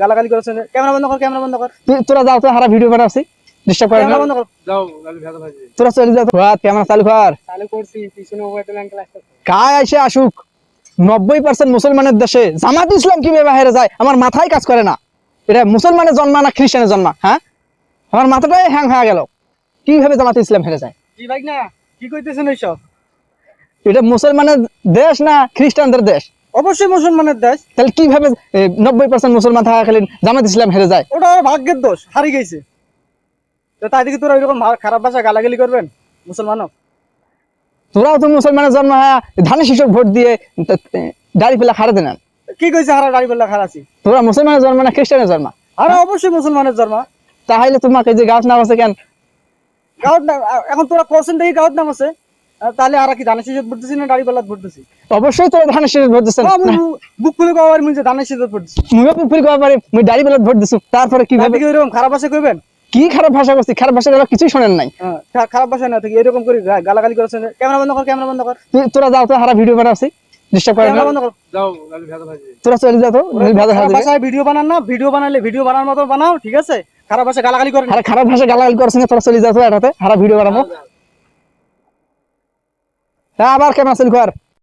গালাগালি করেছেন, ক্যামেরা বন্ধ কর, ক্যামেরা বন্ধ কর। তোরা যাও তো, হারা ভিডিও বানাচ্ছি, ডিস্টার্ব করে না। ক্যামেরা বন্ধ কর। যাও গালি ভেজা ভাজি তোরা চলে যাও তো, ক্যামেরা চালু কর। চালু করছি, পিছনে ওয়েটেল আঙ্কেল আসছে। কায় এসে আসুক, 90% মুসলমানের দেশে জামাত ইসলাম কিভাবে বাইরে যায় আমার মাথায় কাজ করে না। এটা মুসলমানের জন্মা না খ্রিস্টানের জন্মা? হ্যাঁ, আমার মাথাটাই হ্যাং হয়ে গেল, কিভাবে জামাত ইসলাম হেরে যায়। কি ভাই না, কি কইতেছেন এইসব? এটা মুসলমানের দেশ না খ্রিস্টানদের দেশ? অবশ্যই মুসলমানের দেশ। তাহলে কিভাবে 90% মুসলমান থাকাকালীন জামাত ইসলাম হেরে যায়? ওটা ওর ভাগ্যের দোষ, হারিয়ে গেছে। তো তাই দিকে তোরা ওইরকম খারাপ ভাষা গালাগালি করবেন মুসলমানও? তোরাও তো মুসলমানের জন্ম হয় ধানের শীষক ভোট দিয়ে দাড়ি পেলা খাড়া দেন। কি কইছে হারা দাড়ি বললা খারাছি? তোরা মুসলমানের জন্ম না খ্রিস্টানের জন্ম? আরে অবশ্যই মুসলমানের জন্ম। তাহলে তোমাকে যে গাছ নাম আছে কেন? গাউট না, এখন তোরা কোশ্চেন দেখি গাউট নাম আছে, তাহলে আর কি ধানের শীষত ভোট দিছি না দাড়ি বললা ভোট দিছি? অবশ্যই তোরা ধানের শীষক ভোট দিচ্ছেন। বুক খুলে কবার মুই ধানের শীষত ভোট দিছি। মুই পুকুরি কওয়া পারি মুই দাড়ি পেলা ভোট দিছু, তারপরে কিভাবে কি এরকম খারাপ ভাষা কইবেন? কি খারাপ ভাষা করছি? খারাপ ভাষা কথা কিছুই শোনেন নাই। খারাপ ভাষা না থেকে এরকম করে গালাগালি করেছেন। ক্যামেরা বন্ধ কর, ক্যামেরা বন্ধ কর। তোরা যাও তো, হারা ভিডিও বানাচ্ছি, ডিস্টার্ব করে না। ক্যামেরা বন্ধ কর। যাও গালি ভেজা ভাজি তোরা চলে যাও তো, ভেজা খারাপ ভাজা ভাষায় ভিডিও বানান না, ভিডিও বানালে ভিডিও বানার মতো বানাও, ঠিক আছে? খারাপ ভাষা গালাগালি করেন। হারা খারাপ ভাষা গালাগালি করছেন, তোরা চলে যাও তো, এটাতে হারা ভিডিও বানাবো। আবার ক্যামেরা চালু কর।